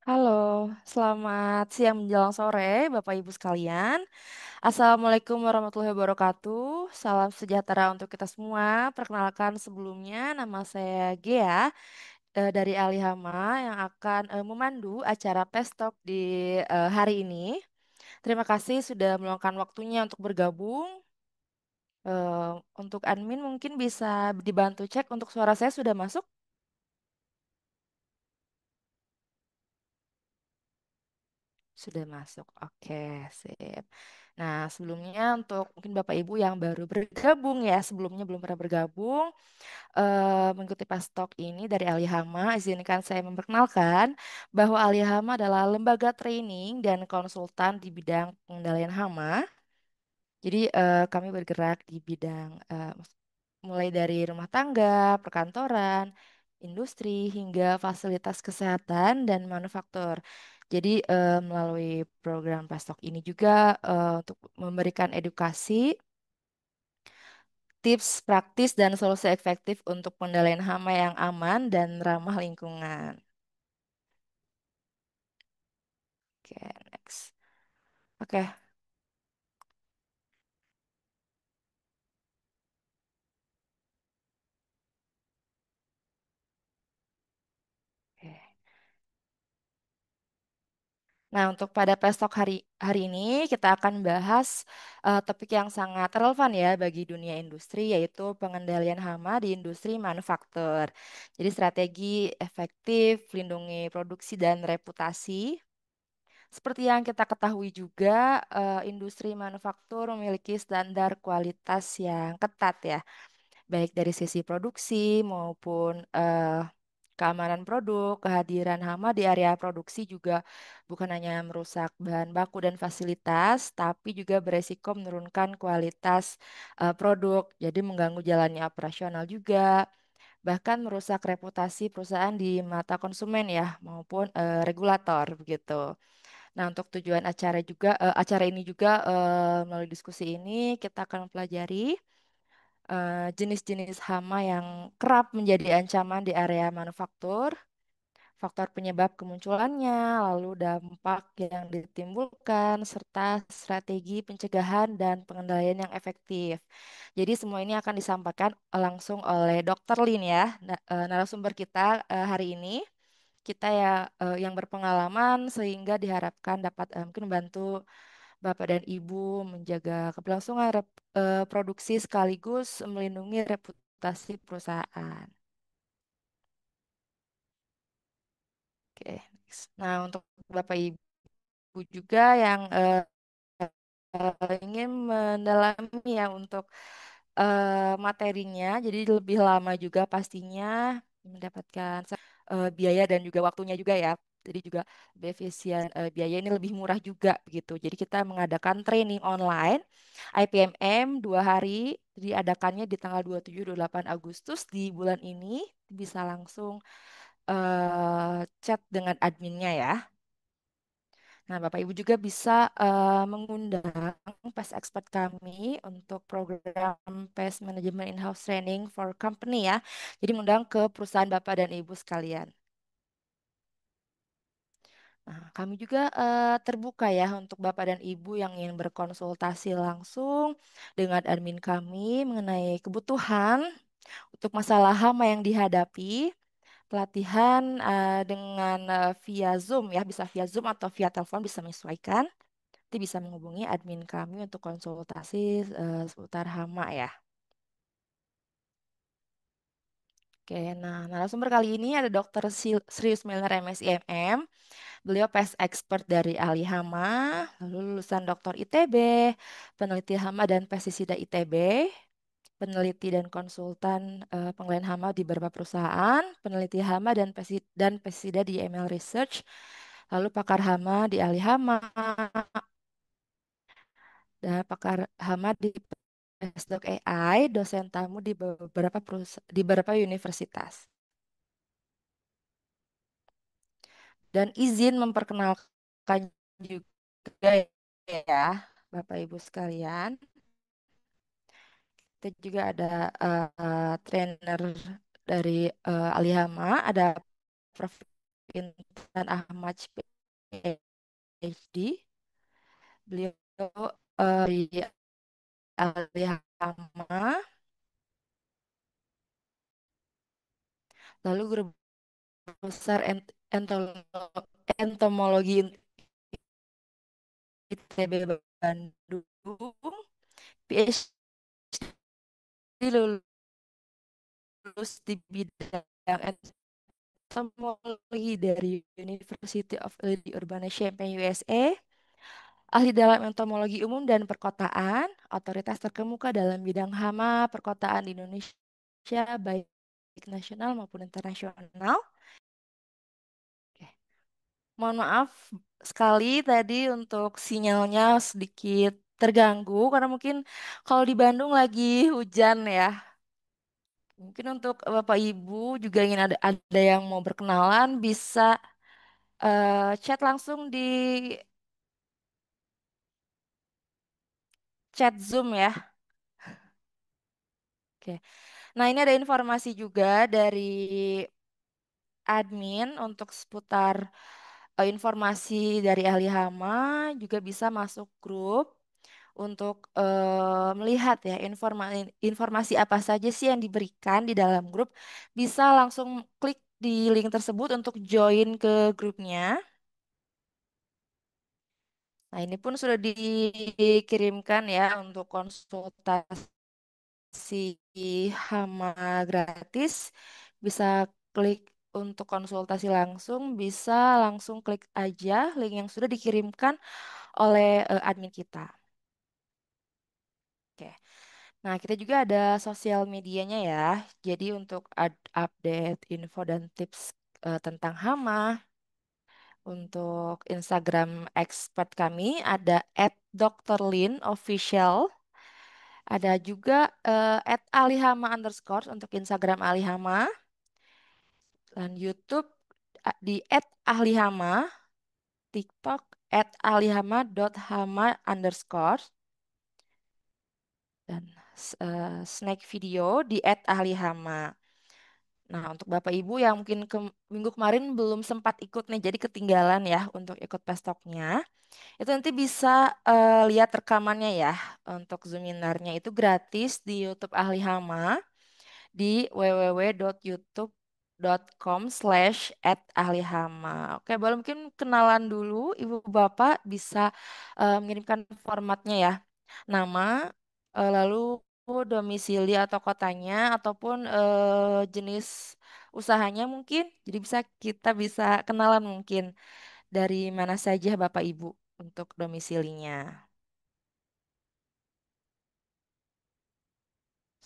Halo, selamat siang menjelang sore, Bapak Ibu sekalian. Assalamualaikum warahmatullahi wabarakatuh. Salam sejahtera untuk kita semua. Perkenalkan sebelumnya, nama saya Gea dari Alihama yang akan memandu acara Pestok di hari ini. Terima kasih sudah meluangkan waktunya untuk bergabung. Untuk admin mungkin bisa dibantu cek untuk suara saya sudah masuk. Sudah masuk. Oke, sip. Nah, sebelumnya untuk mungkin Bapak Ibu yang baru bergabung ya, sebelumnya belum pernah bergabung, mengikuti Pastok ini dari Alihama, izinkan saya memperkenalkan bahwa Alihama adalah lembaga training dan konsultan di bidang pengendalian hama. Jadi kami bergerak di bidang mulai dari rumah tangga, perkantoran, industri, hingga fasilitas kesehatan dan manufaktur. Jadi melalui program Pastok ini juga untuk memberikan edukasi, tips praktis dan solusi efektif untuk pengendalian hama yang aman dan ramah lingkungan. Oke, next. Oke, oke. Nah, untuk pada pestok hari hari ini kita akan bahas topik yang sangat relevan ya bagi dunia industri yaitu pengendalian hama di industri manufaktur. Jadi strategi efektif lindungi produksi dan reputasi. Seperti yang kita ketahui juga, industri manufaktur memiliki standar kualitas yang ketat ya, baik dari sisi produksi maupun keamanan produk, kehadiran hama di area produksi juga bukan hanya merusak bahan baku dan fasilitas, tapi juga beresiko menurunkan kualitas produk, jadi mengganggu jalannya operasional juga, bahkan merusak reputasi perusahaan di mata konsumen ya, maupun regulator begitu. Nah, untuk tujuan acara ini juga melalui diskusi ini kita akan mempelajari jenis-jenis hama yang kerap menjadi ancaman di area manufaktur, faktor penyebab kemunculannya, lalu dampak yang ditimbulkan, serta strategi pencegahan dan pengendalian yang efektif. Jadi semua ini akan disampaikan langsung oleh Dr. Lin ya, narasumber kita hari ini. Kita ya yang berpengalaman sehingga diharapkan dapat mungkin membantu Bapak dan Ibu menjaga keberlangsungan produksi sekaligus melindungi reputasi perusahaan. Oke, next. Nah, untuk Bapak Ibu juga yang ingin mendalami ya untuk materinya, jadi lebih lama juga pastinya mendapatkan biaya dan juga waktunya juga ya. Jadi juga lebih efisien, biaya ini lebih murah juga begitu. Jadi kita mengadakan training online IPMM 2 hari, diadakannya di tanggal 27 Agustus di bulan ini. Bisa langsung chat dengan adminnya ya. Nah, Bapak Ibu juga bisa mengundang pest expert kami untuk program pest management in-house training for company ya. Jadi mengundang ke perusahaan Bapak dan Ibu sekalian. Nah, kami juga terbuka ya untuk Bapak dan Ibu yang ingin berkonsultasi langsung dengan admin kami mengenai kebutuhan untuk masalah hama yang dihadapi. Pelatihan dengan via Zoom ya, bisa via Zoom atau via telepon bisa menyesuaikan. Nanti bisa menghubungi admin kami untuk konsultasi seputar hama ya. Oke, nah narasumber kali ini ada Dr. Srius Milner MSI MM. Beliau pest expert dari ahli hama, lalu lulusan Dr. ITB, peneliti hama dan pestisida ITB, peneliti dan konsultan pengelolaan hama di beberapa perusahaan, peneliti hama dan pestisida di ML Research, lalu pakar hama di ahli hama, dan pakar hama di Postdoc AI, dosen tamu di di beberapa universitas. Dan izin memperkenalkan juga ya, Bapak Ibu sekalian. Kita juga ada trainer dari Alihama, ada Prof. Intan Ahmad PhD. Beliau di ahli hama, lalu guru besar entomologi ITB Bandung, PhD lulus di bidang entomologi dari University of Illinois Urbana-Champaign, USA, ahli dalam entomologi umum dan perkotaan, otoritas terkemuka dalam bidang hama perkotaan di Indonesia, baik nasional maupun internasional. Oke. Mohon maaf sekali tadi untuk sinyalnya sedikit terganggu karena mungkin kalau di Bandung lagi hujan ya. Mungkin untuk Bapak Ibu juga ingin ada yang mau berkenalan bisa chat langsung di chat Zoom ya. Oke. Nah, ini ada informasi juga dari admin untuk seputar informasi dari ahli hama juga bisa masuk grup untuk melihat ya informasi apa saja sih yang diberikan di dalam grup. Bisa langsung klik di link tersebut untuk join ke grupnya. Nah, ini pun sudah dikirimkan ya untuk konsultasi hama gratis. Bisa klik untuk konsultasi langsung, bisa langsung klik aja link yang sudah dikirimkan oleh admin kita. Oke. Nah, kita juga ada sosial medianya ya. Jadi untuk update info dan tips tentang hama, untuk Instagram expert kami ada @drlin_official. Ada juga @alihama_underscore untuk Instagram alihama. Dan YouTube di @ahlihama. TikTok @alihama.hama_. Dan snack video di @ahlihama. Nah, untuk Bapak Ibu yang mungkin minggu kemarin belum sempat ikut nih, jadi ketinggalan ya untuk ikut pestoknya. Itu nanti bisa lihat rekamannya ya. Untuk Zoominarnya itu gratis di YouTube Ahli Hama di www.youtube.com/@ahlihama. Oke, boleh mungkin kenalan dulu Ibu Bapak bisa mengirimkan formatnya ya. Nama, lalu domisili atau kotanya ataupun jenis usahanya mungkin. Jadi kita bisa kenalan mungkin dari mana saja Bapak Ibu untuk domisilinya.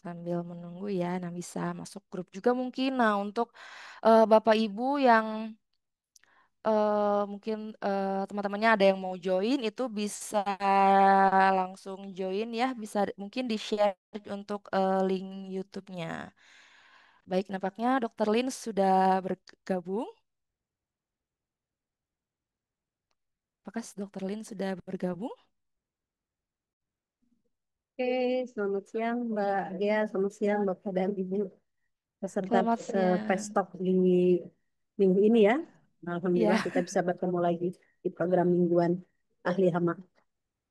Sambil menunggu ya, nah bisa masuk grup juga mungkin. Nah, untuk Bapak Ibu yang mungkin teman-temannya ada yang mau join itu bisa langsung join ya, bisa mungkin di-share untuk link YouTube-nya. Baik, nampaknya Dokter Lin sudah bergabung. Apakah Dokter Lin sudah bergabung? Oke, selamat siang Mbak Dea, selamat siang Bapak dan Ibu peserta Selamat siang. Pestok di minggu ini ya. Alhamdulillah Ya, kita bisa bertemu lagi di program mingguan Ahli Hama.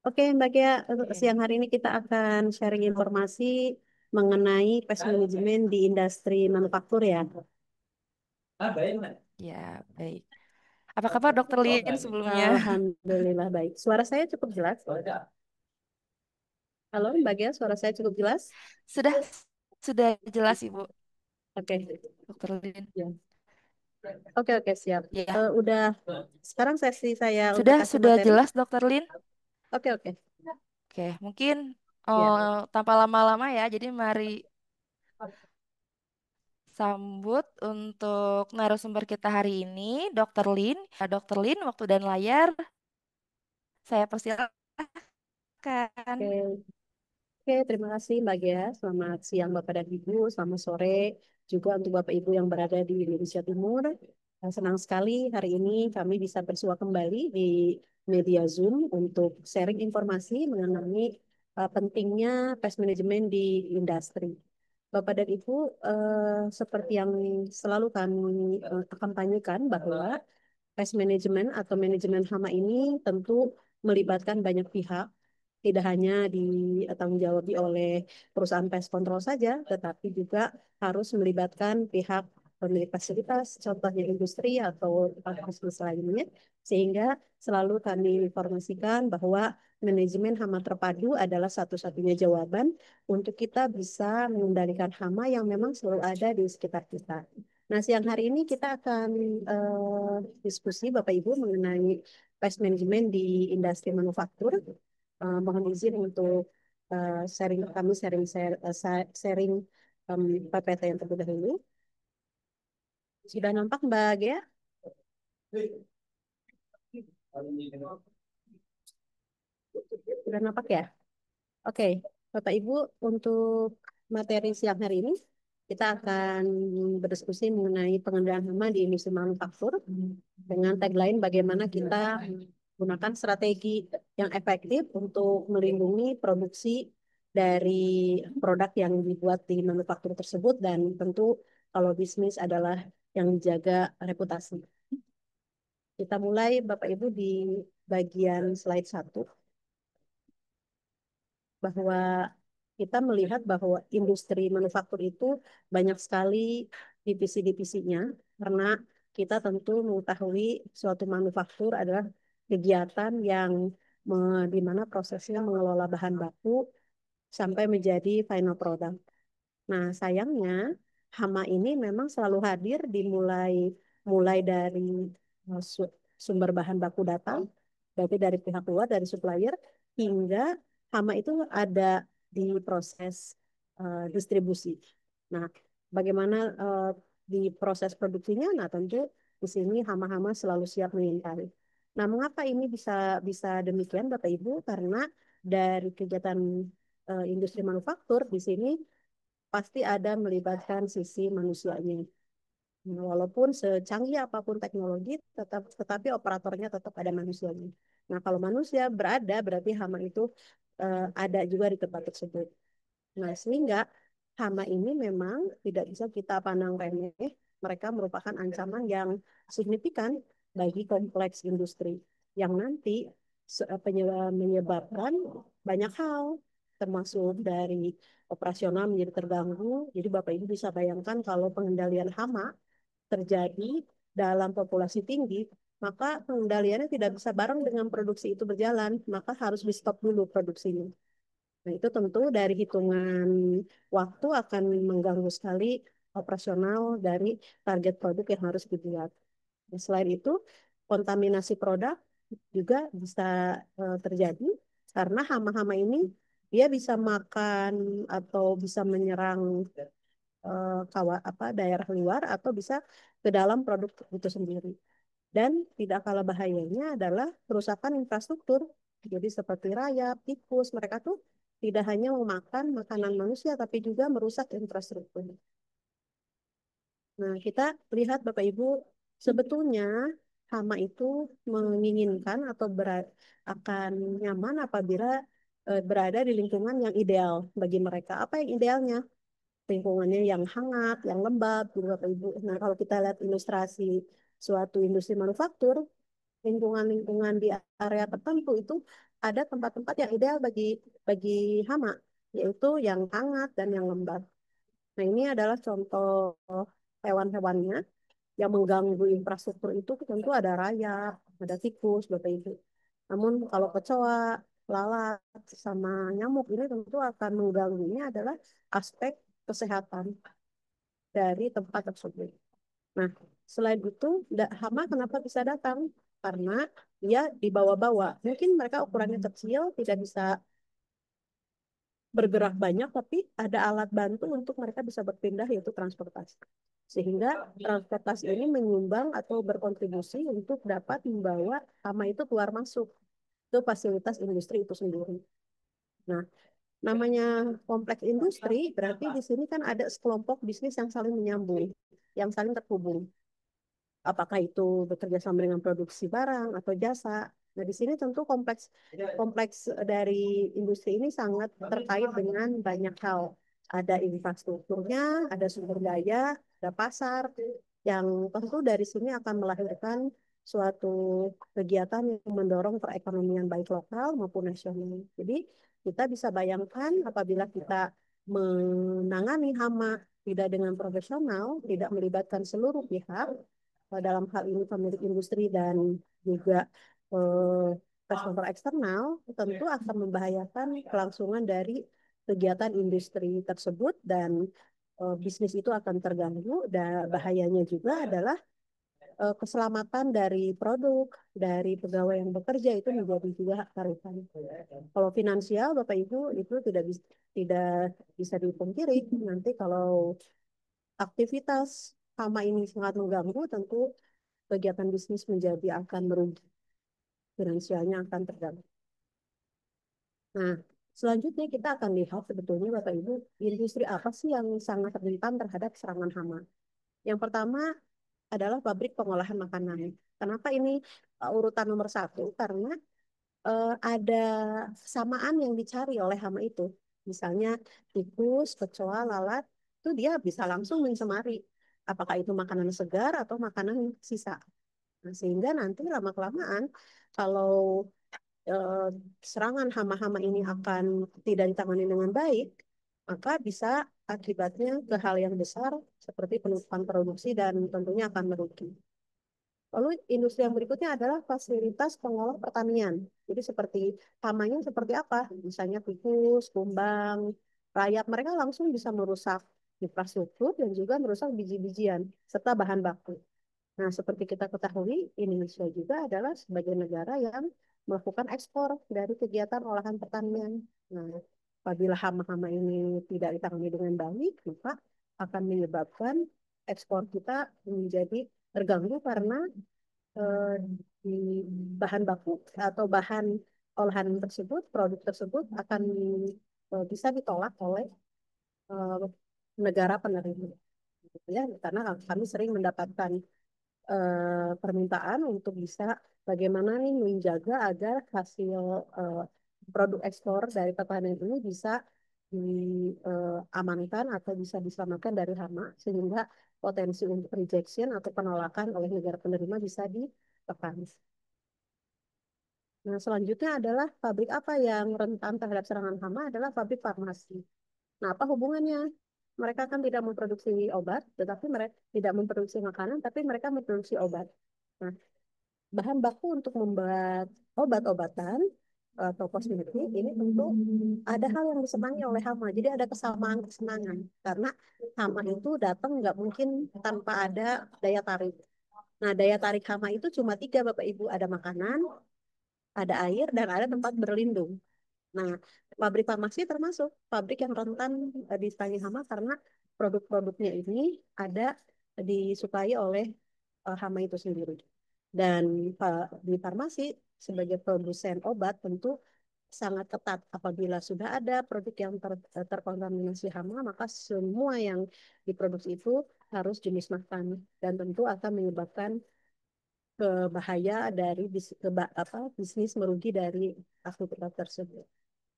Oke Mbak Dea, oke. siang hari ini kita akan sharing informasi mengenai pest management di industri manufaktur ya. Ya, baik. Apa kabar Dokter Lin sebelumnya? Alhamdulillah baik. Suara saya cukup jelas. Halo Mbak Dea, suara saya cukup jelas? Sudah sudah jelas Ibu, Oke. Dokter Lin. Ya. Oke, siap. Ya, Udah, sekarang sesi saya untuk sudah kasih sudah materi. jelas Dokter Lin. Oke. Oke, mungkin Ya. tanpa lama-lama ya. Jadi mari sambut untuk narasumber kita hari ini, Dokter Lin. Dokter Lin, waktu dan layar saya persilakan. Oke, terima kasih Mbak Gia. Selamat siang Bapak dan Ibu, selamat sore juga untuk Bapak Ibu yang berada di Indonesia Timur. Senang sekali hari ini kami bisa bersua kembali di media Zoom untuk sharing informasi mengenai pentingnya pest management di industri. Bapak dan Ibu, seperti yang selalu kami kampanyekan bahwa pest management atau manajemen hama ini tentu melibatkan banyak pihak, tidak hanya ditanggung jawab oleh perusahaan pest control saja, tetapi juga harus melibatkan pihak pemilik fasilitas, contohnya industri atau tempat bisnis lainnya, sehingga selalu kami informasikan bahwa manajemen hama terpadu adalah satu-satunya jawaban untuk kita bisa mengendalikan hama yang memang selalu ada di sekitar kita. Nah, siang hari ini kita akan diskusi Bapak Ibu mengenai pest management di industri manufaktur. Mohon izin untuk sharing kami sharing PPT yang terlebih dahulu. Sudah nampak Mbak Gea? Sudah nampak ya? Oke, Bapak Ibu, untuk materi siang hari ini kita akan berdiskusi mengenai pengendalian hama di industri manufaktur dengan tagline bagaimana kita menggunakan strategi yang efektif untuk melindungi produksi dari produk yang dibuat di manufaktur tersebut dan tentu kalau bisnis adalah yang menjaga reputasi. Kita mulai Bapak Ibu di bagian slide 1 bahwa kita melihat bahwa industri manufaktur itu banyak sekali divisi-divisinya karena kita tentu mengetahui suatu manufaktur adalah kegiatan yang di mana prosesnya mengelola bahan baku sampai menjadi final product. Nah, sayangnya hama ini memang selalu hadir dimulai mulai dari sumber bahan baku datang, berarti dari pihak luar, dari supplier, hingga hama itu ada di proses distribusi. Nah, bagaimana di proses produksinya? Nah, tentu di sini hama-hama selalu siap mengintai. Nah, mengapa ini bisa bisa demikian, Bapak Ibu? Karena dari kegiatan industri manufaktur di sini pasti ada melibatkan sisi manusianya. Nah, walaupun secanggih apapun teknologi, tetapi operatornya tetap ada manusianya. Nah, kalau manusia berada, berarti hama itu ada juga di tempat tersebut. Nah, sehingga hama ini memang tidak bisa kita pandang remeh. Mereka merupakan ancaman yang signifikan bagi kompleks industri yang nanti menyebabkan banyak hal, termasuk dari operasional menjadi terganggu. Jadi Bapak Ibu bisa bayangkan kalau pengendalian hama terjadi dalam populasi tinggi, maka pengendaliannya tidak bisa bareng dengan produksi itu berjalan, maka harus di stop dulu produksinya. Nah, itu tentu dari hitungan waktu akan mengganggu sekali operasional dari target produk yang harus dibuat. Nah, selain itu, kontaminasi produk juga bisa terjadi karena hama-hama ini dia bisa makan atau bisa menyerang daerah luar atau bisa ke dalam produk itu sendiri. Dan tidak kalah bahayanya adalah kerusakan infrastruktur. Jadi seperti rayap, tikus, mereka tuh tidak hanya memakan makanan manusia, tapi juga merusak infrastruktur. Nah, kita lihat Bapak Ibu, sebetulnya hama itu menginginkan atau akan nyaman apabila berada di lingkungan yang ideal bagi mereka. Apa yang idealnya? Lingkungannya yang hangat, yang lembab, gitu Bapak Ibu. Nah, kalau kita lihat ilustrasi suatu industri manufaktur, lingkungan-lingkungan di area tertentu itu ada tempat-tempat yang ideal bagi bagi hama, yaitu yang hangat dan yang lembab. Nah, ini adalah contoh hewan-hewannya yang mengganggu infrastruktur itu tentu ada rayap, ada tikus, Bapak Ibu. Namun kalau kecoa, lalat, sama nyamuk ini tentu akan mengganggunya adalah aspek kesehatan dari tempat tersebut. Nah, selain itu, hama kenapa bisa datang? Karena dia dibawa-bawa. Mungkin mereka ukurannya kecil, tidak bisa bergerak banyak, tapi ada alat bantu untuk mereka bisa berpindah, yaitu transportasi. Sehingga transportasi ini menyumbang atau berkontribusi untuk dapat membawa hama itu keluar masuk ke fasilitas industri itu sendiri. Nah, namanya kompleks industri, berarti di sini kan ada sekelompok bisnis yang saling menyambung, yang saling terhubung. Apakah itu bekerja sama dengan produksi barang atau jasa. Nah, di sini tentu kompleks kompleks dari industri ini sangat terkait dengan banyak hal. ada infrastrukturnya, ada sumber daya, ada pasar, yang tentu dari sini akan melahirkan suatu kegiatan yang mendorong perekonomian baik lokal maupun nasional. Jadi kita bisa bayangkan apabila kita menangani hama tidak dengan profesional, tidak melibatkan seluruh pihak, dalam hal ini pemilik industri dan juga eh, investor eksternal, tentu akan membahayakan kelangsungan dari kegiatan industri tersebut dan bisnis itu akan terganggu. Dan bahayanya juga adalah keselamatan dari produk, dari pegawai yang bekerja itu menjadi juga hak taruhan. Kalau finansial, Bapak Ibu, itu tidak bisa dipungkiri. Nanti kalau aktivitas hama ini sangat mengganggu, tentu kegiatan bisnis menjadi akan merugi, finansialnya akan terganggu. Nah, selanjutnya kita akan lihat sebetulnya Bapak Ibu, industri apa sih yang sangat rentan terhadap serangan hama. Yang pertama adalah pabrik pengolahan makanan. Kenapa ini urutan nomor satu? Karena ada kesamaan yang dicari oleh hama itu. Misalnya tikus, kecoa, lalat, itu dia bisa langsung mencemari. Apakah itu makanan segar atau makanan sisa. Nah, sehingga nanti lama-kelamaan kalau eh, serangan hama-hama ini akan tidak ditangani dengan baik, maka bisa akibatnya ke hal yang besar seperti penutupan produksi dan tentunya akan merugi. Lalu industri yang berikutnya adalah fasilitas pengolah pertanian. Jadi seperti hamanya seperti apa? Misalnya tikus, kumbang, rayap, mereka langsung bisa merusak infrastruktur dan juga merusak biji-bijian serta bahan baku. Nah, seperti kita ketahui, Indonesia juga adalah sebagai negara yang melakukan ekspor dari kegiatan olahan pertanian. Nah, apabila hama-hama ini tidak ditangani dengan baik, maka akan menyebabkan ekspor kita menjadi terganggu karena eh, di bahan baku atau bahan olahan tersebut, produk tersebut akan bisa ditolak oleh eh, negara penerima. Gitu ya, karena kami sering mendapatkan permintaan untuk bisa bagaimana nih menjaga agar hasil eh, produk ekspor dari pertanian ini bisa diamankan atau bisa diselamatkan dari hama sehingga potensi untuk rejection atau penolakan oleh negara penerima bisa ditekan. Nah, selanjutnya adalah pabrik apa yang rentan terhadap serangan hama adalah pabrik farmasi. Nah, apa hubungannya? Mereka kan tidak memproduksi obat, tetapi mereka tidak memproduksi makanan, tapi mereka memproduksi obat. Nah, bahan baku untuk membuat obat-obatan atau kosmetik ini tentu ada hal yang disenangi oleh hama. Jadi ada kesamaan kesenangan karena hama itu datang nggak mungkin tanpa ada daya tarik. Nah, daya tarik hama itu cuma tiga, Bapak Ibu. Ada makanan, ada air, dan ada tempat berlindung. Nah, pabrik farmasi termasuk pabrik yang rentan diserangi hama karena produk-produknya ini ada disuplai oleh hama itu sendiri. Dan di farmasi sebagai produsen obat tentu sangat ketat. Apabila sudah ada produk yang terkontaminasi hama, maka semua yang diproduksi itu harus dimusnahkan dan tentu akan menyebabkan bahaya dari bisnis merugi dari aktivitas tersebut.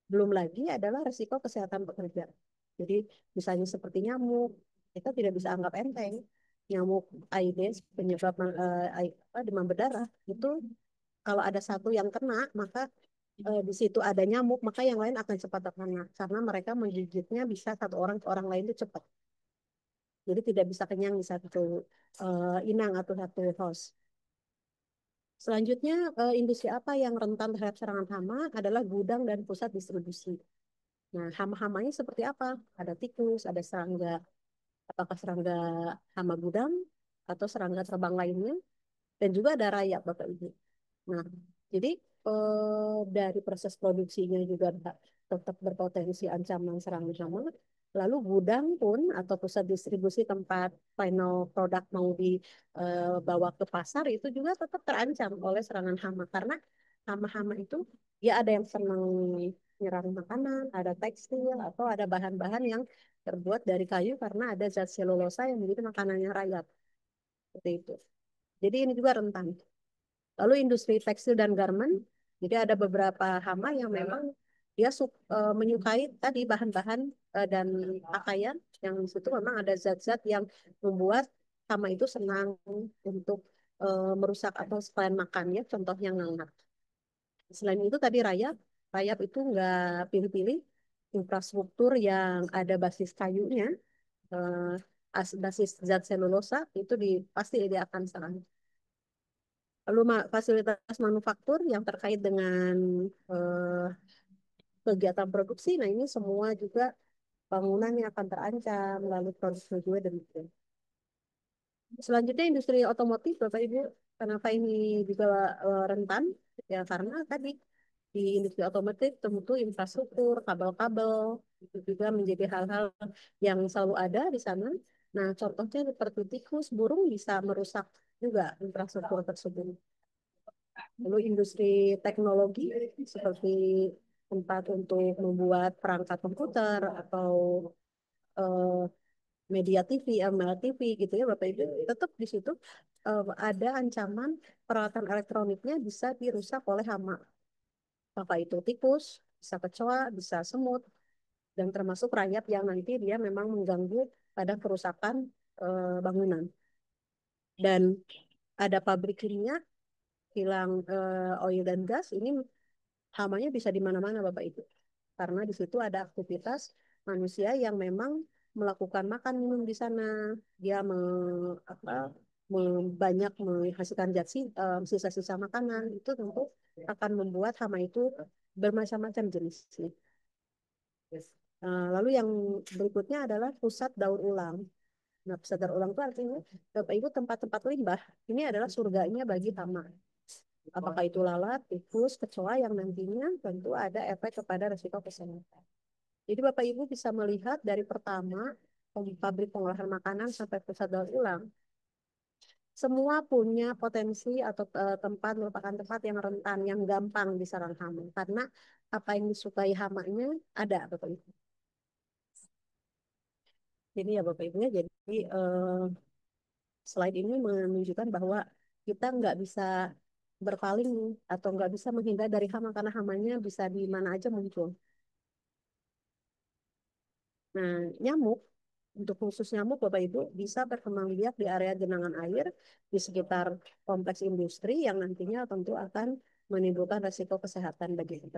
Belum lagi adalah risiko kesehatan pekerja. Jadi misalnya seperti nyamuk, kita tidak bisa anggap enteng. Nyamuk Aedes penyebab demam berdarah itu kalau ada satu yang kena, maka di situ ada nyamuk, maka yang lain akan cepat terkena karena mereka menggigitnya bisa satu orang ke orang lain itu cepat. Jadi tidak bisa kenyang di satu inang atau satu host. Selanjutnya, industri apa yang rentan terhadap serangan hama adalah gudang dan pusat distribusi. Nah, hama-hamanya seperti apa? Ada tikus, ada serangga. Apakah serangga hama gudang atau serangga terbang lainnya? Dan juga ada rayap, Bapak Ibu. Nah, jadi dari proses produksinya juga tetap berpotensi ancaman serangan hama. Lalu gudang pun atau pusat distribusi tempat final produk mau dibawa ke pasar itu juga tetap terancam oleh serangan hama karena hama-hama itu ya ada yang senang nyerang makanan, ada tekstil atau ada bahan-bahan yang terbuat dari kayu karena ada zat selulosa yang menjadi makanannya rakyat seperti itu. Jadi ini juga rentan. Lalu industri tekstil dan garment, jadi ada beberapa hama yang memang dia menyukai tadi bahan-bahan dan pakaian yang di situ memang ada zat-zat yang membuat hama itu senang untuk merusak atau selain makan ya, contohnya ngangak. Selain itu tadi rayap, rayap itu nggak pilih-pilih, infrastruktur yang ada basis kayunya, eh, basis zat selulosa itu pasti dia akan serang. Lalu fasilitas manufaktur yang terkait dengan eh, kegiatan produksi, nah ini semua juga bangunan yang akan terancam, lalu produksi juga demikian. Selanjutnya industri otomotif, Bapak Ibu, kenapa ini juga rentan? Ya karena tadi di industri otomotif tentu infrastruktur, kabel-kabel itu juga menjadi hal-hal yang selalu ada di sana. Nah, contohnya seperti tikus, burung bisa merusak juga infrastruktur tersebut. Lalu industri teknologi seperti tempat untuk membuat perangkat komputer atau eh, media TV, ML TV gitu ya Bapak Ibu, tetap di situ ada ancaman peralatan elektroniknya bisa dirusak oleh hama. Apakah itu tikus, bisa kecoa, bisa semut, dan termasuk rayap yang nanti dia memang mengganggu pada kerusakan bangunan. Dan ada pabrik kimia, kilang oil dan gas, ini hamanya bisa di mana-mana Bapak Ibu. Karena di situ ada aktivitas manusia yang memang melakukan makan minum di sana. Dia apa, banyak menghasilkan sisa-sisa makanan. Itu tentu akan membuat hama itu bermacam-macam jenisnya. Lalu yang berikutnya adalah pusat daur ulang. Nah, pusat daur ulang itu artinya Bapak Ibu tempat-tempat limbah. Ini adalah surganya bagi hama. Apakah itu lalat, tikus, kecoa yang nantinya tentu ada efek kepada resiko kesehatan. Jadi Bapak Ibu bisa melihat dari pertama pabrik pengolahan makanan sampai pusat daur ulang, semua punya potensi atau tempat merupakan tempat yang rentan, yang gampang diserang hama. Karena apa yang disukai hamanya ada Bapak Ibu. Jadi ya Bapak Ibu ya, jadi slide ini menunjukkan bahwa kita nggak bisa berpaling atau nggak bisa menghindar dari hama karena hamanya bisa di mana aja muncul. Nah, nyamuk, untuk khusus nyamuk Bapak Ibu, bisa berkembang biak di area genangan air di sekitar kompleks industri yang nantinya tentu akan menimbulkan resiko kesehatan bagi kita.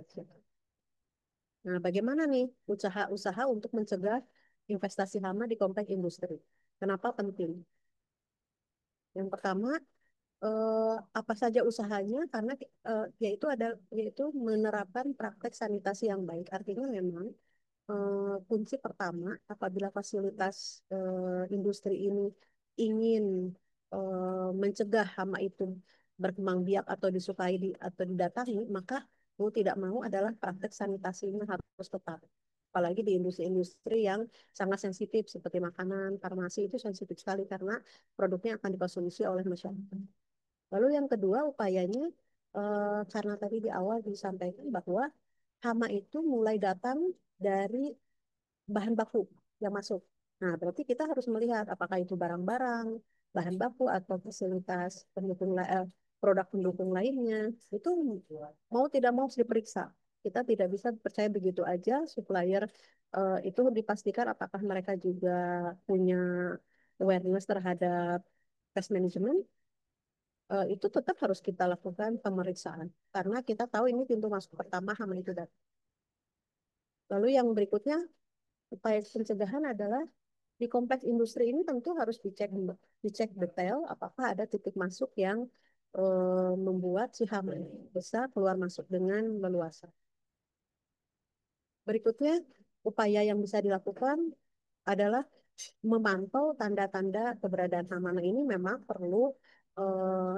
Nah, bagaimana nih usaha-usaha untuk mencegah investasi hama di kompleks industri? Kenapa penting? Yang pertama, apa saja usahanya? Karena yaitu menerapkan praktek sanitasi yang baik. Artinya memang kunci pertama apabila fasilitas industri ini ingin mencegah hama itu berkembang biak atau disukai atau didatangi, maka mau tidak mau adalah praktek sanitasi ini harus tetap. Apalagi di industri-industri yang sangat sensitif seperti makanan, farmasi itu sensitif sekali karena produknya akan dikonsumsi oleh masyarakat. Lalu yang kedua upayanya karena tadi di awal disampaikan bahwa hama itu mulai datang dari bahan baku yang masuk. Nah, berarti kita harus melihat apakah itu barang-barang, bahan baku atau fasilitas produk pendukung lainnya. Itu mau tidak mau harus diperiksa. Kita tidak bisa percaya begitu aja supplier itu dipastikan apakah mereka juga punya awareness terhadap pest management. Itu tetap harus kita lakukan pemeriksaan karena kita tahu ini pintu masuk pertama hama itu datang. Lalu yang berikutnya upaya pencegahan adalah di kompleks industri ini tentu harus dicek detail apakah ada titik masuk yang membuat si hama bisa keluar masuk dengan leluasa. Berikutnya, upaya yang bisa dilakukan adalah memantau tanda-tanda keberadaan hama. Nah, ini memang perlu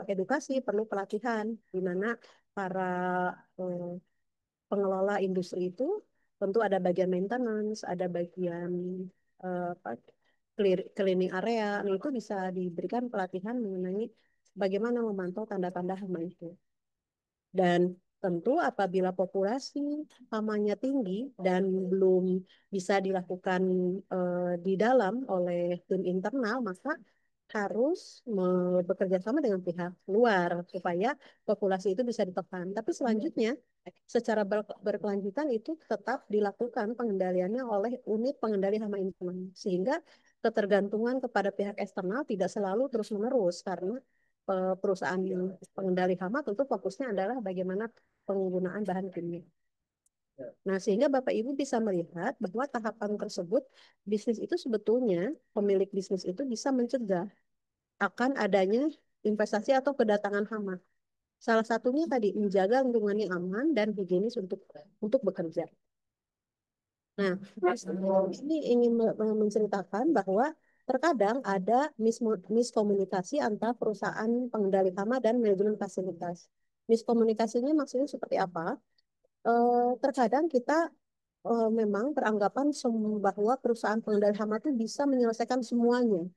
edukasi, perlu pelatihan, di mana para eh, pengelola industri itu tentu ada bagian maintenance, ada bagian apa, cleaning area. Nah, itu bisa diberikan pelatihan mengenai bagaimana memantau tanda-tanda hama itu. Dan tentu apabila populasi hamanya tinggi dan belum bisa dilakukan di dalam oleh tim internal, maka harus bekerja sama dengan pihak luar supaya populasi itu bisa ditekan. Tapi selanjutnya, secara berkelanjutan itu tetap dilakukan pengendaliannya oleh unit pengendali hama internal. Sehingga ketergantungan kepada pihak eksternal tidak selalu terus-menerus karena perusahaan pengendali hama tentu fokusnya adalah bagaimana penggunaan bahan kimia. Nah, sehingga Bapak Ibu bisa melihat bahwa tahapan tersebut bisnis itu sebetulnya pemilik bisnis itu bisa mencegah akan adanya investasi atau kedatangan hama. Salah satunya tadi menjaga lingkungan yang aman dan higienis untuk bekerja. Nah, ini ingin menceritakan bahwa terkadang ada miskomunikasi antara perusahaan pengendali hama dan manajemen fasilitas. Miskomunikasinya maksudnya seperti apa? Terkadang kita memang beranggapan bahwa perusahaan pengendali hama itu bisa menyelesaikan semuanya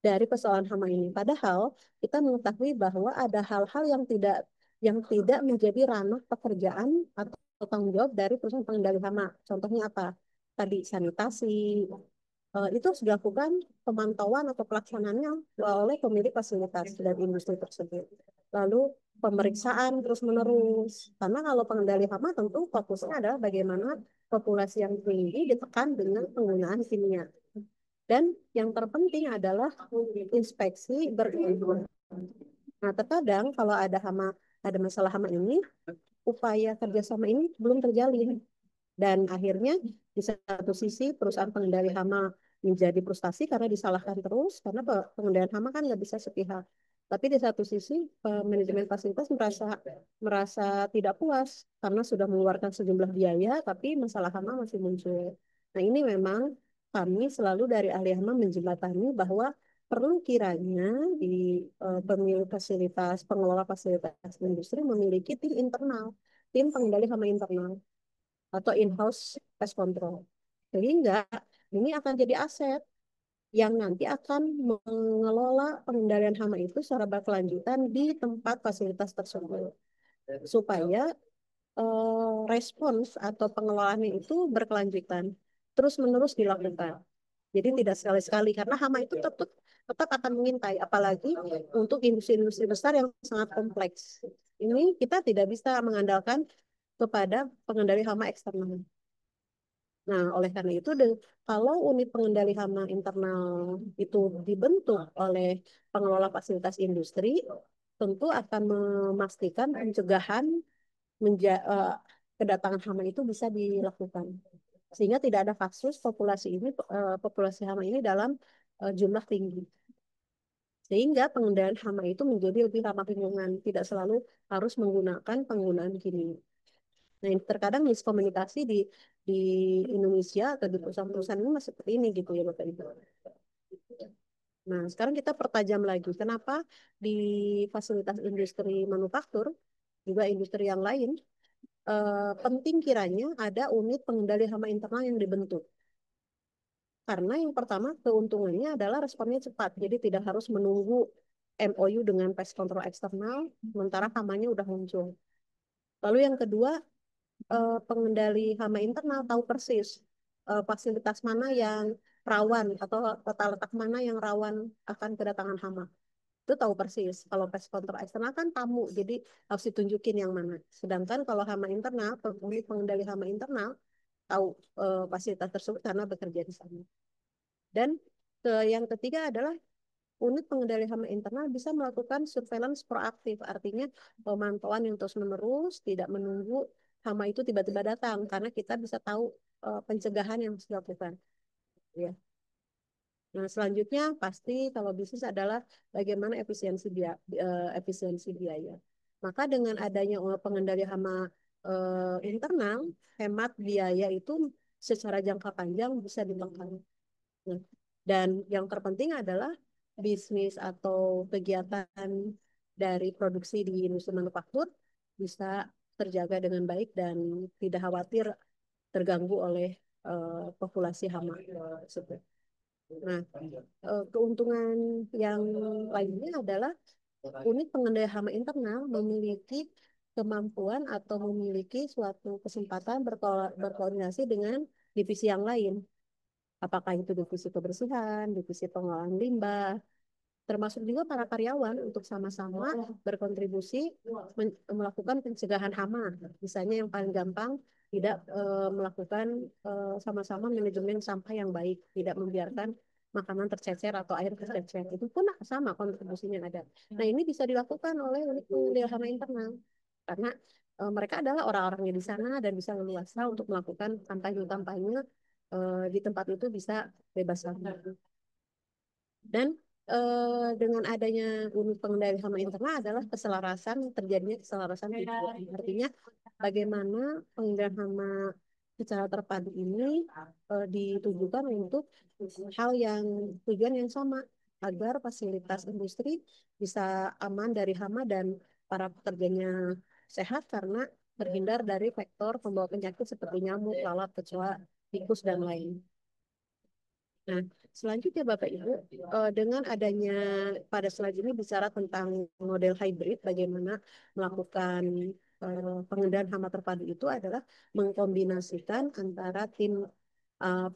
dari persoalan hama ini. Padahal kita mengetahui bahwa ada hal-hal yang tidak menjadi ranah pekerjaan atau tanggung jawab dari perusahaan pengendali hama. Contohnya apa? Tadi sanitasi, itu harus dilakukan pemantauan atau pelaksanaannya oleh pemilik fasilitas dan industri tersebut. Lalu pemeriksaan terus-menerus. Karena kalau pengendali hama tentu fokusnya adalah bagaimana populasi yang tinggi ditekan dengan penggunaan kimia. Dan yang terpenting adalah inspeksi berkelanjutan. Nah, terkadang kalau ada masalah hama ini, upaya kerjasama ini belum terjalin. Dan akhirnya di satu sisi perusahaan pengendali hama menjadi frustasi karena disalahkan terus, karena pengendalian hama kan nggak bisa sepihak. Tapi di satu sisi manajemen fasilitas merasa merasa tidak puas karena sudah mengeluarkan sejumlah biaya, tapi masalah hama masih muncul. Nah ini memang kami selalu dari ahli hama menjembatani bahwa perlu kiranya di pemilik fasilitas, pengelola fasilitas industri memiliki tim internal, tim pengendali hama internal atau in-house pest control. Sehingga ini akan jadi aset yang nanti akan mengelola pengendalian hama itu secara berkelanjutan di tempat fasilitas tersebut. Supaya respons atau pengelolaannya itu berkelanjutan, terus-menerus dilakukan. Jadi tidak sekali-sekali, karena hama itu tetap akan mengintai, apalagi untuk industri-industri besar yang sangat kompleks. Ini kita tidak bisa mengandalkan kepada pengendali hama eksternal. Nah, oleh karena itu, kalau unit pengendali hama internal itu dibentuk oleh pengelola fasilitas industri, tentu akan memastikan pencegahan kedatangan hama itu bisa dilakukan. Sehingga tidak ada kasus populasi hama ini dalam jumlah tinggi. Sehingga pengendalian hama itu menjadi lebih ramah lingkungan, tidak selalu harus menggunakan penggunaan kimia. Nah, ini terkadang miskomunikasi di Indonesia atau di perusahaan-perusahaan ini masih seperti ini gitu ya Bapak Ibu. Nah, sekarang kita pertajam lagi. Kenapa di fasilitas industri manufaktur, juga industri yang lain, penting kiranya ada unit pengendali hama internal yang dibentuk. Karena yang pertama, keuntungannya adalah responnya cepat. Jadi tidak harus menunggu MOU dengan pest control eksternal, sementara hamanya udah muncul. Lalu yang kedua, pengendali hama internal tahu persis fasilitas mana yang rawan atau tata letak mana yang rawan akan kedatangan hama. Itu tahu persis. Kalau pest control eksternal kan tamu, jadi harus ditunjukin yang mana. Sedangkan kalau hama internal, unit pengendali hama internal tahu fasilitas tersebut karena bekerja di sana. Dan yang ketiga adalah unit pengendali hama internal bisa melakukan surveillance proaktif, artinya pemantauan yang terus-menerus, tidak menunggu hama itu tiba-tiba datang, karena kita bisa tahu pencegahan yang harus dilakukan. Ya. Nah, selanjutnya pasti kalau bisnis adalah bagaimana efisiensi biaya. Maka dengan adanya pengendali hama internal, hemat biaya itu secara jangka panjang bisa ditekan. Nah, dan yang terpenting adalah bisnis atau kegiatan dari produksi di industri manufaktur bisa terjaga dengan baik dan tidak khawatir terganggu oleh populasi hama tersebut. Nah, keuntungan yang lainnya adalah unit pengendali hama internal memiliki kemampuan atau memiliki suatu kesempatan berkoordinasi dengan divisi yang lain. Apakah itu divisi kebersihan, divisi pengolahan limbah, termasuk juga para karyawan untuk sama-sama berkontribusi melakukan pencegahan hama. Misalnya yang paling gampang tidak melakukan sama-sama manajemen sampah yang baik, tidak membiarkan makanan tercecer atau air tercecer. Itu pun sama kontribusinya ada. Nah, ini bisa dilakukan oleh unit pengendalian hama internal karena mereka adalah orang-orangnya di sana dan bisa leluasa untuk melakukan kampanye-kampanye di tempat itu bisa bebas hama. Dan dengan adanya unit pengendali hama internal adalah terjadinya keselarasan tujuan. Artinya bagaimana pengendalian hama secara terpadu ini ditujukan untuk hal yang tujuan yang sama agar fasilitas industri bisa aman dari hama dan para pekerjanya sehat karena terhindar dari faktor pembawa penyakit seperti nyamuk, lalat, kecoa, tikus, dan lain. Nah, selanjutnya Bapak Ibu, dengan adanya pada slide ini bicara tentang model hybrid, bagaimana melakukan pengendalian hama terpadu itu adalah mengkombinasikan antara tim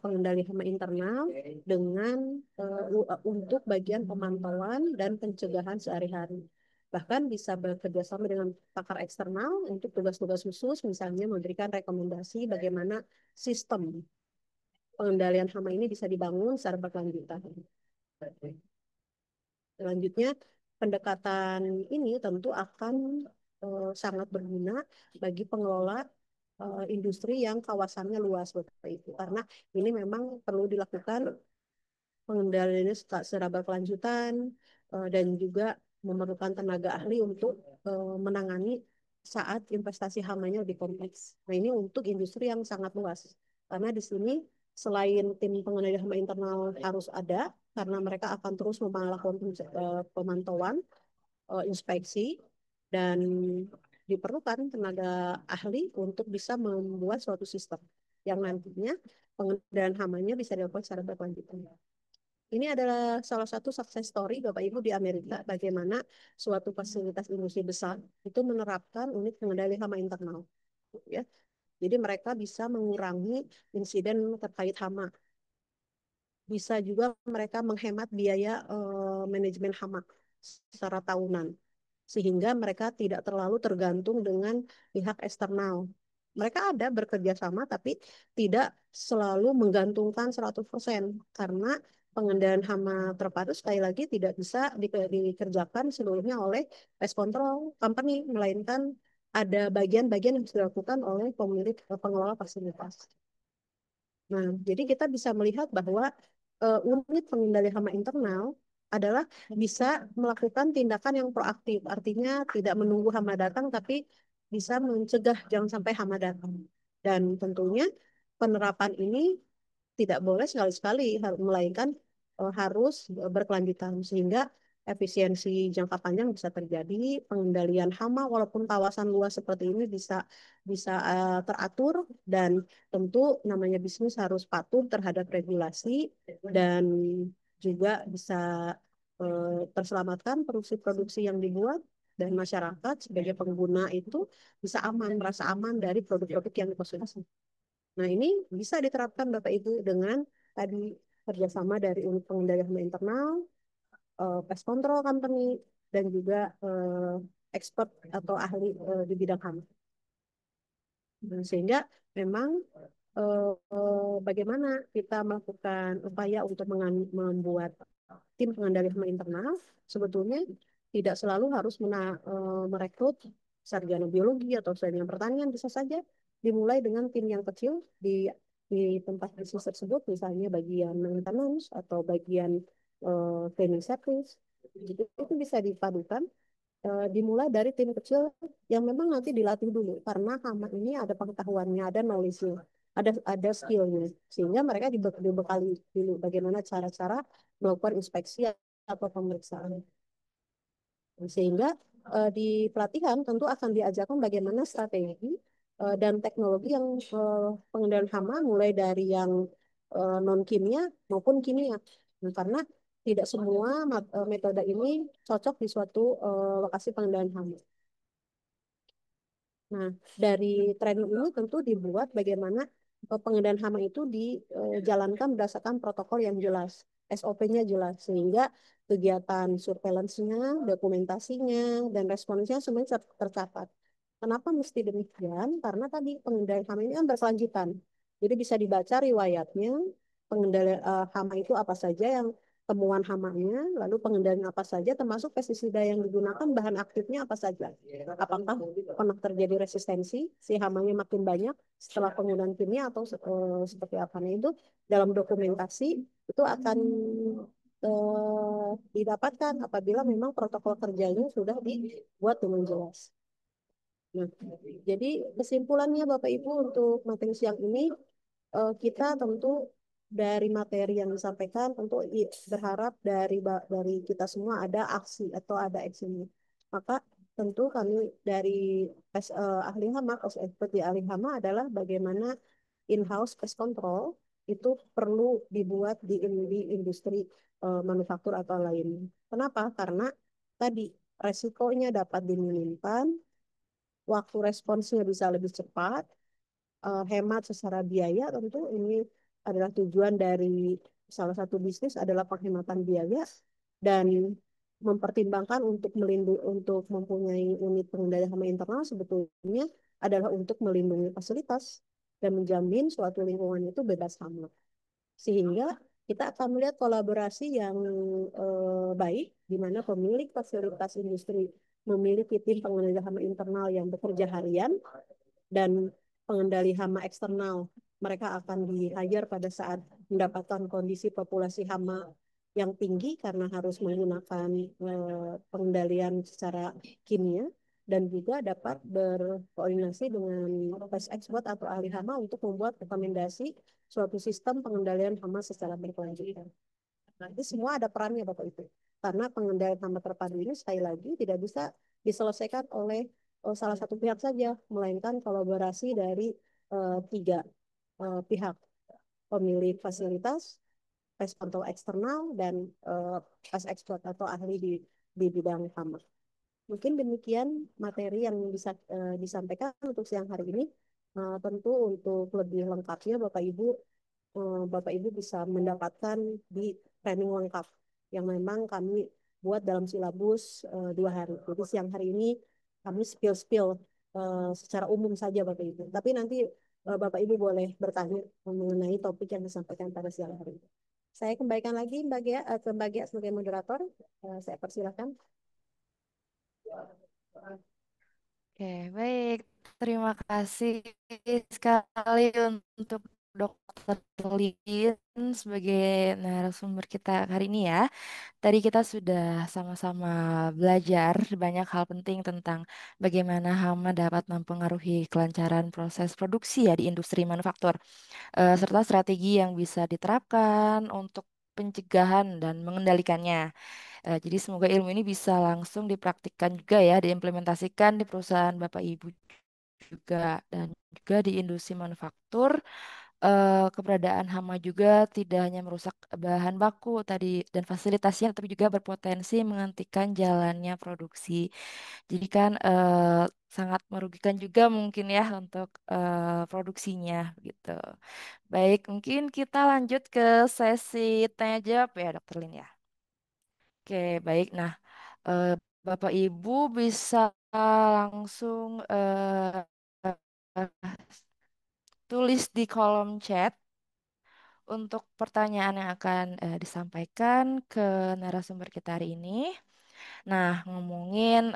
pengendali hama internal dengan untuk bagian pemantauan dan pencegahan sehari-hari. Bahkan bisa bekerja sama dengan pakar eksternal untuk tugas-tugas khusus, misalnya memberikan rekomendasi bagaimana sistem pengendalian hama ini bisa dibangun secara berkelanjutan. Selanjutnya, pendekatan ini tentu akan sangat berguna bagi pengelola industri yang kawasannya luas, Bapak Ibu. Karena ini memang perlu dilakukan pengendaliannya secara berkelanjutan dan juga memerlukan tenaga ahli untuk menangani saat investasi hamanya lebih kompleks. Nah, ini untuk industri yang sangat luas. Karena di sini selain tim pengendali hama internal harus ada, karena mereka akan terus melakukan pemantauan, inspeksi, dan diperlukan tenaga ahli untuk bisa membuat suatu sistem yang nantinya pengendalian hamanya bisa dilakukan secara berkelanjutan. Ini adalah salah satu success story Bapak Ibu di Amerika, bagaimana suatu fasilitas industri besar itu menerapkan unit pengendali hama internal. Ya. Jadi mereka bisa mengurangi insiden terkait hama. Bisa juga mereka menghemat biaya manajemen hama secara tahunan. Sehingga mereka tidak terlalu tergantung dengan pihak eksternal. Mereka ada bekerja sama tapi tidak selalu menggantungkan 100% karena pengendalian hama terpadu sekali lagi tidak bisa dikerjakan seluruhnya oleh pest control company, melainkan ada bagian-bagian yang harus dilakukan oleh pemilik pengelola fasilitas. Nah, jadi kita bisa melihat bahwa unit pengendali hama internal adalah bisa melakukan tindakan yang proaktif, artinya tidak menunggu hama datang, tapi bisa mencegah jangan sampai hama datang. Dan tentunya penerapan ini tidak boleh sekali-sekali, melainkan harus berkelanjutan sehingga efisiensi jangka panjang bisa terjadi, pengendalian hama walaupun kawasan luas seperti ini bisa bisa teratur dan tentu namanya bisnis harus patuh terhadap regulasi dan juga bisa terselamatkan produksi-produksi yang dibuat dan masyarakat sebagai pengguna itu bisa aman, merasa aman dari produk-produk yang dikonsumsi. Nah, ini bisa diterapkan Bapak Ibu dengan tadi kerjasama dari unit pengendalian hama internal, pest control company, dan juga expert atau ahli di bidang HAM. Nah, sehingga memang bagaimana kita melakukan upaya untuk membuat tim pengendali hama internal sebetulnya tidak selalu harus merekrut sarjana biologi atau sarjana pertanian, bisa saja dimulai dengan tim yang kecil di tempat bisnis tersebut, misalnya bagian maintenance atau bagian cleaning service. Jadi itu bisa dipadukan, dimulai dari tim kecil yang memang nanti dilatih dulu karena hama ini ada pengetahuannya, ada knowledge-nya, ada skill-nya, sehingga mereka dibekali dulu bagaimana cara-cara melakukan inspeksi atau pemeriksaan. Sehingga di pelatihan tentu akan diajarkan bagaimana strategi dan teknologi yang pengendalian hama mulai dari yang non kimia maupun kimia. Nah, karena tidak semua metode ini cocok di suatu lokasi pengendalian hama. Nah, dari tren ini tentu dibuat bagaimana pengendalian hama itu dijalankan berdasarkan protokol yang jelas, SOP-nya jelas sehingga kegiatan surveillance-nya, dokumentasinya, dan responsnya semuanya tercatat. Kenapa mesti demikian? Karena tadi pengendalian hama ini kan berkelanjutan. Jadi bisa dibaca riwayatnya, pengendalian hama itu apa saja yang temuan hamanya, lalu pengendalian apa saja, termasuk pestisida yang digunakan, bahan aktifnya apa saja. Apakah pernah terjadi resistensi, si hamanya makin banyak setelah penggunaan kimia atau seperti apa. Nah, itu dalam dokumentasi itu akan didapatkan apabila memang protokol kerjanya sudah dibuat dengan jelas. Nah, jadi kesimpulannya Bapak Ibu untuk materi siang ini, kita tentu dari materi yang disampaikan tentu berharap dari kita semua ada aksi atau ada aksinya. Maka tentu kami dari ahli hama, pes expert di ahli hama adalah bagaimana in-house pest control itu perlu dibuat di industri manufaktur atau lain. Kenapa? Karena tadi resikonya dapat diminimkan, waktu responsnya bisa lebih cepat, hemat secara biaya. Tentu ini adalah tujuan dari salah satu bisnis adalah penghematan biaya dan mempertimbangkan untuk mempunyai unit pengendali hama internal sebetulnya adalah untuk melindungi fasilitas dan menjamin suatu lingkungan itu bebas hama. Sehingga kita akan melihat kolaborasi yang baik di mana pemilik fasilitas industri memiliki tim pengendali hama internal yang bekerja harian dan pengendali hama eksternal. Mereka akan di-hire pada saat mendapatkan kondisi populasi hama yang tinggi karena harus menggunakan pengendalian secara kimia dan juga dapat berkoordinasi dengan pest expert atau ahli hama untuk membuat rekomendasi suatu sistem pengendalian hama secara berkelanjutan. Nah, itu semua ada perannya Bapak Ibu. Karena pengendalian hama terpadu ini sekali lagi tidak bisa diselesaikan oleh salah satu pihak saja, melainkan kolaborasi dari tiga pihak, pemilik fasilitas, pest control eksternal, dan pest expert atau ahli di bidang hama. Mungkin demikian materi yang bisa disampaikan untuk siang hari ini. Tentu untuk lebih lengkapnya Bapak Ibu bisa mendapatkan di training lengkap yang memang kami buat dalam silabus 2 hari. Jadi siang hari ini kami spill-spill secara umum saja Bapak Ibu. Tapi nanti Bapak Ibu boleh bertanya mengenai topik yang disampaikan pada siang hari ini. Saya kembalikan lagi ke Mbak Gia sebagai moderator. Saya persilahkan. Oke, baik. Terima kasih sekali untuk Dokter Lin sebagai narasumber kita hari ini ya. Tadi kita sudah sama-sama belajar banyak hal penting tentang bagaimana hama dapat mempengaruhi kelancaran proses produksi ya di industri manufaktur, serta strategi yang bisa diterapkan untuk pencegahan dan mengendalikannya. Jadi semoga ilmu ini bisa langsung dipraktikkan juga ya, diimplementasikan di perusahaan Bapak Ibu juga dan juga di industri manufaktur. Keberadaan hama juga tidak hanya merusak bahan baku tadi dan fasilitasnya, tapi juga berpotensi menghentikan jalannya produksi. Jadi kan sangat merugikan juga mungkin ya untuk produksinya gitu. Baik, mungkin kita lanjut ke sesi tanya jawab ya, Dokter Lin ya. Oke, baik. Nah, eh, Bapak Ibu bisa langsung tulis di kolom chat untuk pertanyaan yang akan disampaikan ke narasumber kita hari ini. Nah, ngomongin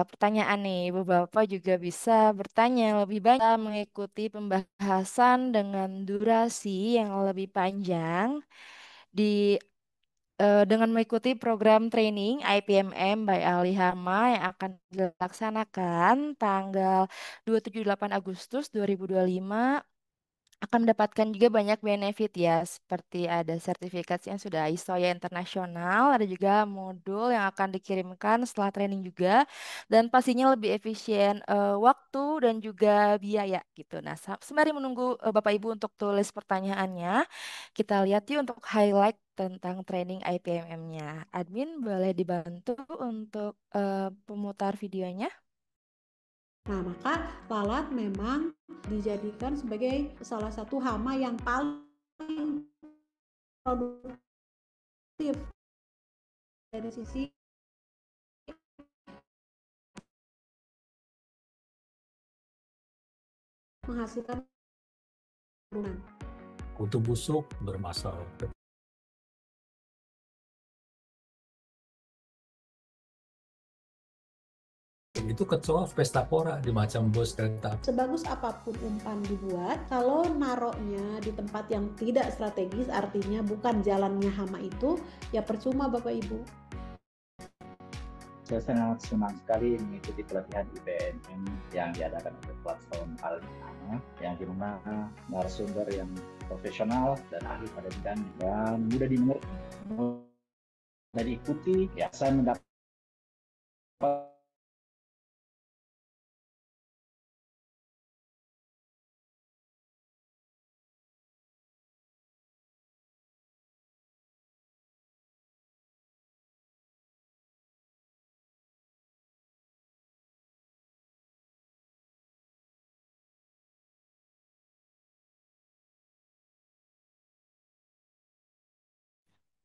pertanyaan nih, Ibu Bapak juga bisa bertanya lebih banyak mengikuti pembahasan dengan durasi yang lebih panjang di dengan mengikuti program training IPMM by Ali Hama yang akan dilaksanakan tanggal 27 Agustus 2025, akan mendapatkan juga banyak benefit ya, seperti ada sertifikasi yang sudah ISO ya internasional, ada juga modul yang akan dikirimkan setelah training juga, dan pastinya lebih efisien waktu dan juga biaya gitu. Nah, sembari menunggu Bapak Ibu untuk tulis pertanyaannya, kita lihat yuk untuk highlight tentang training IPMM-nya. Admin boleh dibantu untuk pemutar videonya? Nah, maka lalat memang dijadikan sebagai salah satu hama yang paling produktif dari sisi menghasilkan turunan. Kutu busuk bermasalah. Itu kecoa pesta pora di macam bus kereta api. Sebagus apapun umpan dibuat, kalau naroknya di tempat yang tidak strategis, artinya bukan jalannya hama itu, ya percuma Bapak Ibu. Saya sangat senang sekali mengikuti pelatihan IPNM yang diadakan oleh platform Alina, yang dimana narasumber yang profesional dan ahli pada bidang dan mudah dimengerti dan diikuti. Ya, saya mendapat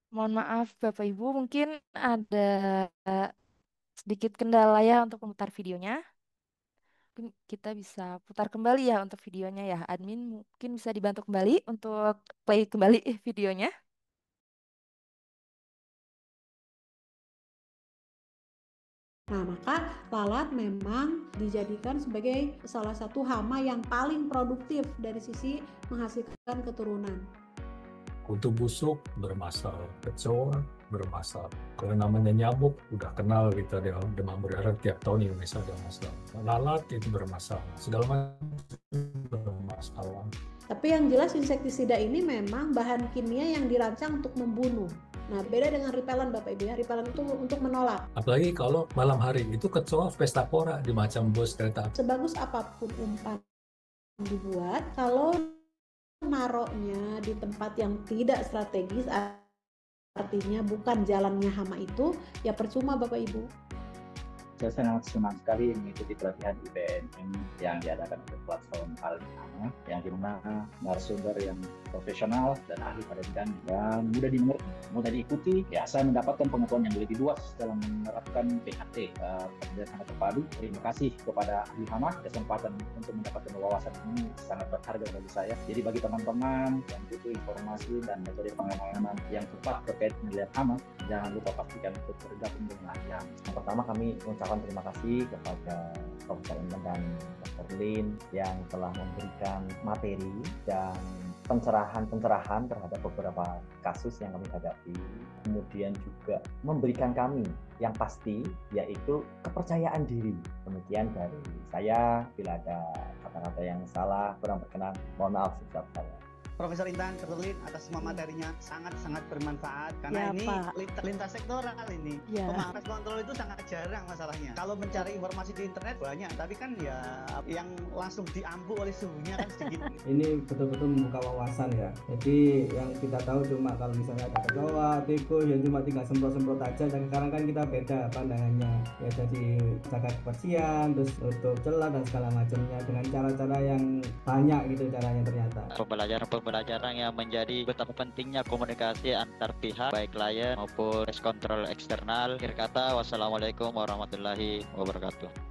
Mohon maaf Bapak Ibu, mungkin ada sedikit kendala ya untuk memutar videonya. Mungkin kita bisa putar kembali ya untuk videonya ya. Admin mungkin bisa dibantu kembali untuk play kembali videonya. Nah, maka lalat memang dijadikan sebagai salah satu hama yang paling produktif dari sisi menghasilkan keturunan. Kutu busuk bermasalah, kecoa bermasalah. Kalau namanya nyamuk, udah kenal kita demam berdarah tiap tahun Indonesia ada masalah. Lalat itu bermasalah, segala macam bermasalah. Tapi yang jelas insektisida ini memang bahan kimia yang dirancang untuk membunuh. Nah, beda dengan repellent Bapak Ibu ya. Repellent itu untuk menolak. Apalagi kalau malam hari itu kecoa pesta pora di macam bus kereta api. Sebagus apapun umpan dibuat, kalau naroknya di tempat yang tidak strategis, artinya bukan jalannya hama itu, ya percuma Bapak Ibu. saya sangat senang sekali mengikuti pelatihan IPNM yang diadakan oleh platform Alina, yang dimana narasumber yang profesional dan ahli pada bidang dan mudah dimengerti, mudah diikuti. Ya, saya mendapatkan pengetahuan yang lebih luas dalam menerapkan PHT dan sangat terpadu. Terima kasih kepada ahli hama, kesempatan untuk mendapatkan wawasan ini sangat berharga bagi saya. Jadi bagi teman-teman yang butuh informasi dan metode pengamanan yang tepat terkait penilaian hama, jangan lupa pastikan untuk bergabung dengan ahli hama. Yang pertama kami mengucapkan terima kasih kepada Profesor Intan dan Dr. Lin yang telah memberikan materi dan pencerahan terhadap beberapa kasus yang kami hadapi. Kemudian juga memberikan kami yang pasti yaitu kepercayaan diri. Demikian dari saya, bila ada kata-kata yang salah, kurang berkenan, mohon maaf sebesar saya. Profesor Intan, Dr. Lin atas semua materinya sangat-sangat bermanfaat karena Ya, ini Pak. lintas sektoral ini. Ya. Pemahaman kontrol itu sangat jarang masalahnya. Kalau mencari informasi di internet banyak, tapi kan ya yang langsung diampu oleh suhunya kan sedikit. Ini betul-betul membuka wawasan ya. Jadi yang kita tahu cuma kalau misalnya ada kecoa, tikus, yang cuma tinggal semprot-semprot aja. Dan sekarang kan kita beda pandangannya. Ya jadi jaga kebersihan, terus tutup celah dan segala macamnya dengan cara-cara yang banyak gitu caranya ternyata. Pembelajaran yang menjadi betapa pentingnya komunikasi antar pihak baik klien maupun kontrol eksternal. Akhir kata, wassalamualaikum warahmatullahi wabarakatuh.